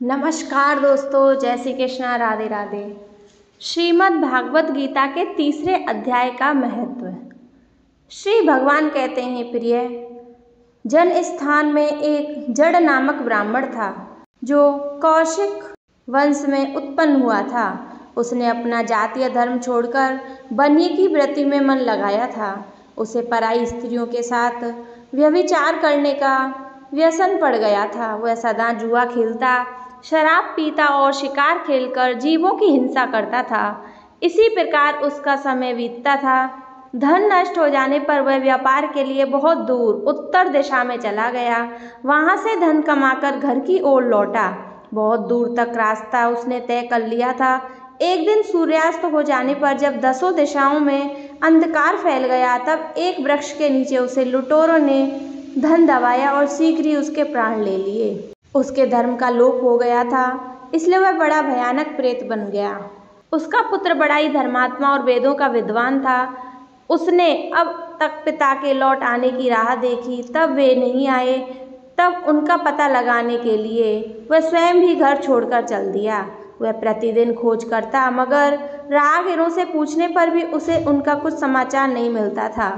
नमस्कार दोस्तों, जय श्री कृष्णा, राधे राधे। श्रीमद् भागवत गीता के तीसरे अध्याय का महत्व। श्री भगवान कहते हैं, प्रिय जन स्थान में एक जड़ नामक ब्राह्मण था जो कौशिक वंश में उत्पन्न हुआ था। उसने अपना जातीय धर्म छोड़कर बन्ही की वृत्ति में मन लगाया था। उसे पराई स्त्रियों के साथ व्यभिचार करने का व्यसन पड़ गया था। वह सदा जुआ खेलता, शराब पीता और शिकार खेलकर जीवों की हिंसा करता था। इसी प्रकार उसका समय बीतता था। धन नष्ट हो जाने पर वह व्यापार के लिए बहुत दूर उत्तर दिशा में चला गया। वहां से धन कमाकर घर की ओर लौटा। बहुत दूर तक रास्ता उसने तय कर लिया था। एक दिन सूर्यास्त हो जाने पर जब दसों दिशाओं में अंधकार फैल गया, तब एक वृक्ष के नीचे उसे लुटेरों ने धन दबाया और शीघ्र ही उसके प्राण ले लिए। उसके धर्म का लोप हो गया था, इसलिए वह बड़ा भयानक प्रेत बन गया। उसका पुत्र बड़ा ही धर्मात्मा और वेदों का विद्वान था। उसने अब तक पिता के लौट आने की राह देखी, तब वे नहीं आए। तब उनका पता लगाने के लिए वह स्वयं भी घर छोड़कर चल दिया। वह प्रतिदिन खोज करता, मगर राहगीरों से पूछने पर भी उसे उनका कुछ समाचार नहीं मिलता था।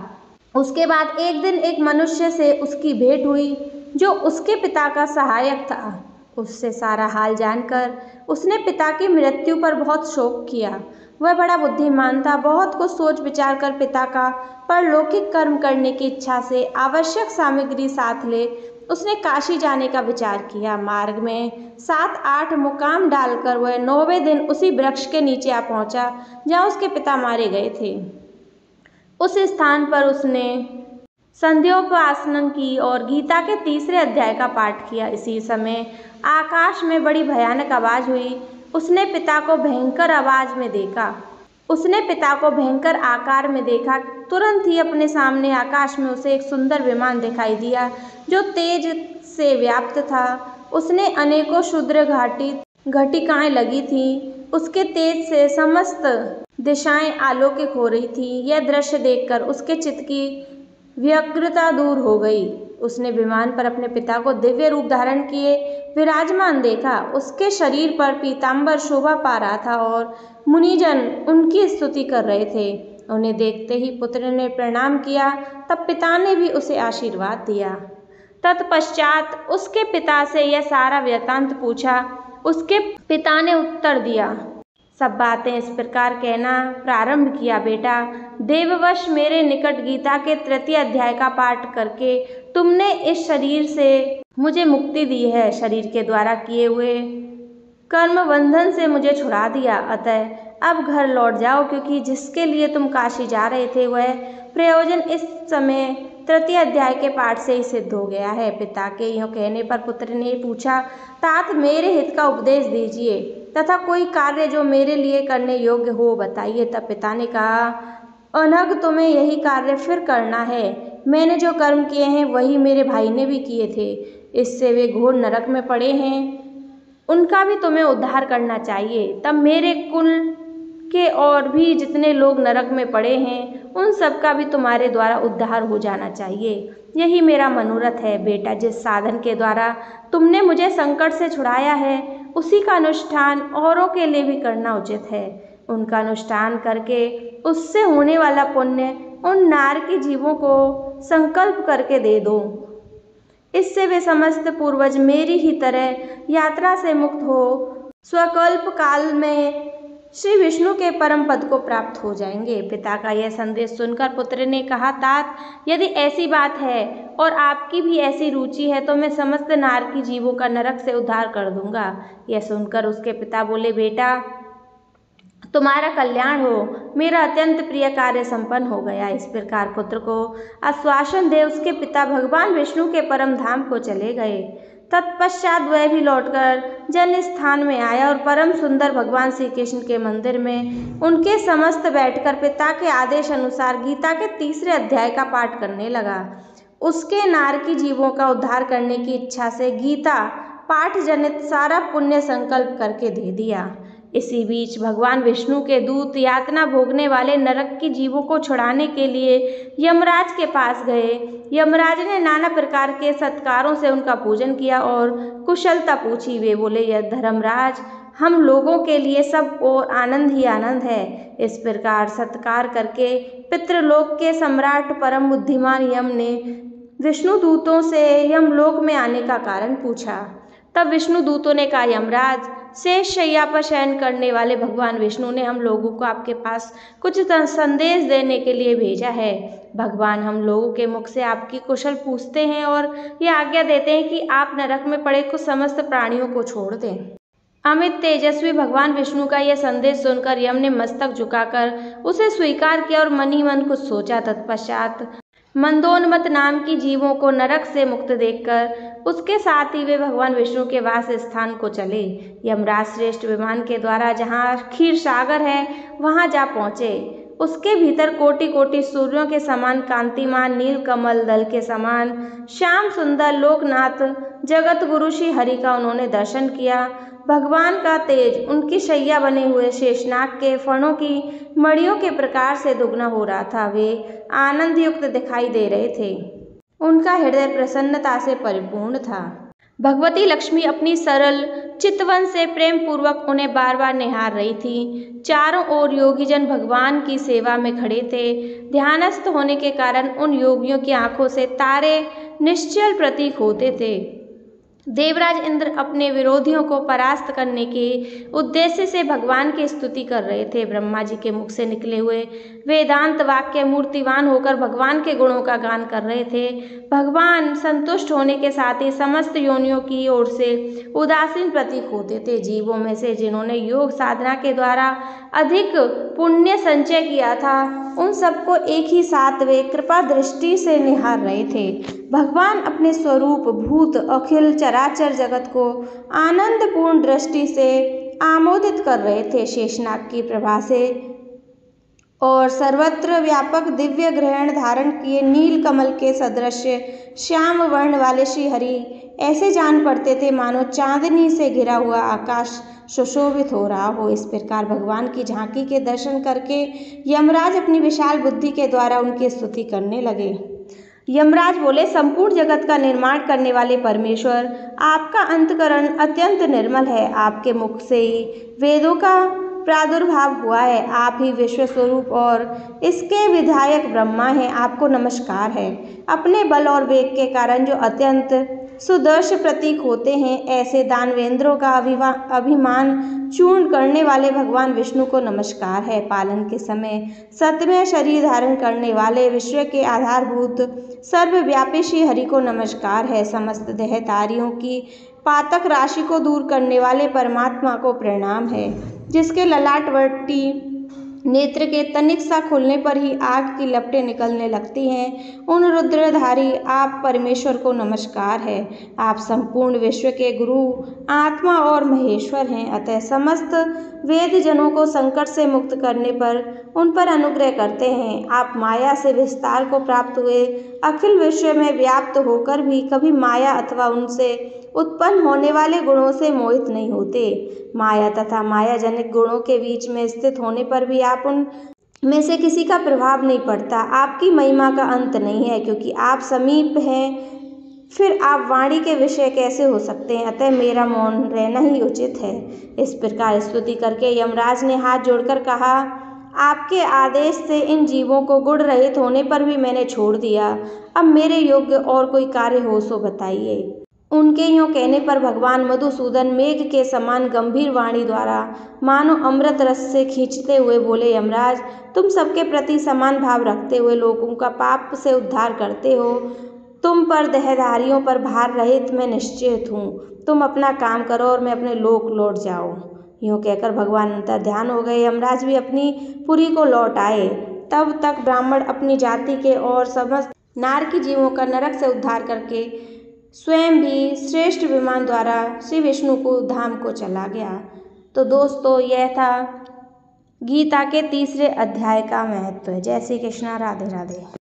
उसके बाद एक दिन एक मनुष्य से उसकी भेंट हुई जो उसके पिता का सहायक था। उससे सारा हाल जानकर उसने पिता की मृत्यु पर बहुत शोक किया। वह बड़ा बुद्धिमान था। बहुत कुछ सोच विचार कर पिता का परलौकिक कर्म करने की इच्छा से आवश्यक सामग्री साथ ले उसने काशी जाने का विचार किया। मार्ग में 7-8 मुकाम डालकर वह 9वें दिन उसी वृक्ष के नीचे आ पहुंचा जहां उसके पिता मारे गए थे। उस स्थान पर उसने संध्योपासन की और गीता के तीसरे अध्याय का पाठ किया। इसी समय आकाश में बड़ी भयानक आवाज हुई। उसने पिता को भयंकर आवाज में देखा। उसने पिता को भयंकर आकार में देखा। तुरंत ही अपने सामने आकाश में उसे एक सुंदर विमान दिखाई दिया जो तेज से व्याप्त था। उसने अनेकों क्षुद्र घटिकाएं लगी थीं। उसके तेज से समस्त दिशाएं आलोकित हो रही थीं। यह दृश्य देखकर उसके चित्त की व्यग्रता दूर हो गई। उसने विमान पर अपने पिता को दिव्य रूप धारण किए विराजमान देखा। उसके शरीर पर पीतांबर शोभा पा रहा था और मुनिजन उनकी स्तुति कर रहे थे। उन्हें देखते ही पुत्र ने प्रणाम किया। तब पिता ने भी उसे आशीर्वाद दिया। तत्पश्चात उसके पिता से यह सारा वृत्तांत पूछा। उसके पिता ने उत्तर दिया, सब बातें इस प्रकार कहना प्रारंभ किया। बेटा, देववश मेरे निकट गीता के तृतीय अध्याय का पाठ करके तुमने इस शरीर से मुझे मुक्ति दी है। शरीर के द्वारा किए हुए कर्म बंधन से मुझे छुड़ा दिया। अतः अब घर लौट जाओ, क्योंकि जिसके लिए तुम काशी जा रहे थे वह प्रयोजन इस समय तृतीय अध्याय के पाठ से ही सिद्ध हो गया है। पिता के यूँ कहने पर पुत्र ने पूछा, तात मेरे हित का उपदेश दीजिए तथा कोई कार्य जो मेरे लिए करने योग्य हो बताइए। तब पिता ने कहा, अनग तुम्हें यही कार्य फिर करना है। मैंने जो कर्म किए हैं वही मेरे भाई ने भी किए थे। इससे वे घोर नरक में पड़े हैं, उनका भी तुम्हें उद्धार करना चाहिए। तब मेरे कुल के और भी जितने लोग नरक में पड़े हैं उन सब का भी तुम्हारे द्वारा उद्धार हो जाना चाहिए। यही मेरा मनोरथ है। बेटा, जिस साधन के द्वारा तुमने मुझे संकट से छुड़ाया है उसी का अनुष्ठान औरों के लिए भी करना उचित है। उनका अनुष्ठान करके उससे होने वाला पुण्य उन नारकी जीवों को संकल्प करके दे दो। इससे वे समस्त पूर्वज मेरी ही तरह यात्रा से मुक्त हो स्वकल्प काल में श्री विष्णु के परम पद को प्राप्त हो जाएंगे। पिता का यह संदेश सुनकर पुत्र ने कहा, तात, यदि ऐसी बात है और आपकी भी ऐसी रुचि है तो मैं समस्त नारकी जीवों का नरक से उद्धार कर दूंगा। यह सुनकर उसके पिता बोले, बेटा, तुम्हारा कल्याण हो। मेरा अत्यंत प्रिय कार्य संपन्न हो गया। इस प्रकार पुत्र को आश्वासन दे उसके पिता भगवान विष्णु के परम धाम को चले गए। तत्पश्चात वह भी लौटकर जन स्थान में आया और परम सुंदर भगवान श्री कृष्ण के मंदिर में उनके समस्त बैठकर पिता के आदेश अनुसार गीता के तीसरे अध्याय का पाठ करने लगा। उसके नारकी जीवों का उद्धार करने की इच्छा से गीता पाठ जनित सारा पुण्य संकल्प करके दे दिया। इसी बीच भगवान विष्णु के दूत यातना भोगने वाले नरक की जीवों को छुड़ाने के लिए यमराज के पास गए। यमराज ने नाना प्रकार के सत्कारों से उनका पूजन किया और कुशलता पूछी। वे बोले, यह धर्मराज, हम लोगों के लिए सब और आनंद ही आनंद है। इस प्रकार सत्कार करके पितृलोक के सम्राट परम बुद्धिमान यम ने विष्णु दूतों से यमलोक में आने का कारण पूछा। तब विष्णु दूतों ने कहा, यमराज, शेष शैया पर शयन करने वाले भगवान विष्णु ने हम लोगों को आपके पास कुछ संदेश देने के लिए भेजा है। भगवान हम लोगों के मुख से आपकी कुशल पूछते हैं और ये आज्ञा देते हैं कि आप नरक में पड़े कुछ समस्त प्राणियों को छोड़ दें। अमित तेजस्वी भगवान विष्णु का यह संदेश सुनकर यम ने मस्तक झुकाकर उसे स्वीकार किया और मन ही मन कुछ सोचा। तत्पश्चात मंदोन्मत्त नाम की जीवों को नरक से मुक्त देखकर उसके साथ ही वे भगवान विष्णु के वास स्थान को चले। यमराज श्रेष्ठ विमान के द्वारा जहाँ क्षीर सागर है वहाँ जा पहुँचे। उसके भीतर कोटि कोटि सूर्यों के समान कांतिमान, नील कमल दल के समान श्याम सुंदर लोकनाथ जगत गुरु श्री हरि का उन्होंने दर्शन किया। भगवान का तेज उनकी शैया बने हुए शेषनाग के फणों की मड़ियों के प्रकार से दुगना हो रहा था। वे आनंद युक्त दिखाई दे रहे थे। उनका हृदय प्रसन्नता से परिपूर्ण था। भगवती लक्ष्मी अपनी सरल चितवन से प्रेम पूर्वक उन्हें बार बार निहार रही थी। चारों ओर योगीजन भगवान की सेवा में खड़े थे। ध्यानस्थ होने के कारण उन योगियों की आंखों से तारे निश्चल प्रतीक होते थे। देवराज इंद्र अपने विरोधियों को परास्त करने के उद्देश्य से भगवान की स्तुति कर रहे थे। ब्रह्मा जी के मुख से निकले हुए वेदांत वाक्य मूर्तिवान होकर भगवान के गुणों का गान कर रहे थे। भगवान संतुष्ट होने के साथ ही समस्त योनियों की ओर से उदासीन प्रतीक होते थे। जीवों में से जिन्होंने योग साधना के द्वारा अधिक पुण्य संचय किया था, उन सबको एक ही साथ वे कृपा दृष्टि से निहार रहे थे। भगवान अपने स्वरूप भूत अखिल चराचर जगत को आनंदपूर्ण दृष्टि से आमोदित कर रहे थे। शेषनाग की प्रभा से और सर्वत्र व्यापक दिव्य ग्रहण धारण किए नील कमल के सदृश श्याम वर्ण वाले श्री हरि ऐसे जान पड़ते थे मानो चांदनी से घिरा हुआ आकाश सुशोभित हो रहा हो। इस प्रकार भगवान की झांकी के दर्शन करके यमराज अपनी विशाल बुद्धि के द्वारा उनकी स्तुति करने लगे। यमराज बोले, संपूर्ण जगत का निर्माण करने वाले परमेश्वर, आपका अंतकरण अत्यंत निर्मल है। आपके मुख से ही वेदों का प्रादुर्भाव हुआ है। आप ही विश्व स्वरूप और इसके विधायक ब्रह्मा हैं। आपको नमस्कार है। अपने बल और वेग के कारण जो अत्यंत सुदर्श प्रतीक होते हैं, ऐसे दानवेंद्रों का अभिमान चूर्ण करने वाले भगवान विष्णु को नमस्कार है। पालन के समय सतमय शरीर धारण करने वाले विश्व के आधारभूत सर्वव्यापी श्री हरि को नमस्कार है। समस्त देहधारियों की पातक राशि को दूर करने वाले परमात्मा को प्रणाम है। जिसके ललाटवर्ती नेत्र के तनिक सा खुलने पर ही आग की लपटें निकलने लगती हैं, उन रुद्रधारी आप परमेश्वर को नमस्कार है। आप संपूर्ण विश्व के गुरु, आत्मा और महेश्वर हैं। अतः समस्त वेद जनों को संकट से मुक्त करने पर उन पर अनुग्रह करते हैं। आप माया से विस्तार को प्राप्त हुए अखिल विश्व में व्याप्त होकर भी कभी माया अथवा उनसे उत्पन्न होने वाले गुणों से मोहित नहीं होते। माया तथा मायाजनिक गुणों के बीच में स्थित होने पर भी आप उन में से किसी का प्रभाव नहीं पड़ता। आपकी महिमा का अंत नहीं है, क्योंकि आप समीप हैं। फिर आप वाणी के विषय कैसे हो सकते हैं? अतः मेरा मौन रहना ही उचित है। इस प्रकार स्तुति करके यमराज ने हाथ जोड़कर कहा, आपके आदेश से इन जीवों को गुण रहित होने पर भी मैंने छोड़ दिया। अब मेरे योग्य और कोई कार्य हो सो बताइए। उनके यूँ कहने पर भगवान मधुसूदन मेघ के समान गंभीर वाणी द्वारा मानो अमृत रस से खींचते हुए बोले, यमराज, तुम सबके प्रति समान भाव रखते हुए लोगों का पाप से उद्धार करते हो। तुम पर देहधारियों पर भार रहित मैं निश्चित हूँ। तुम अपना काम करो और मैं अपने लोक लौट जाओ। यूँ कहकर भगवान अंतर ध्यान हो गए। यमराज भी अपनी पुरी को लौट आए। तब तक ब्राह्मण अपनी जाति के और समस्त नारकी जीवों का नरक से उद्धार करके स्वयं भी श्रेष्ठ विमान द्वारा श्री विष्णु को धाम को चला गया। तो दोस्तों, यह था गीता के तीसरे अध्याय का महत्व। जय श्री कृष्णा। राधे राधे।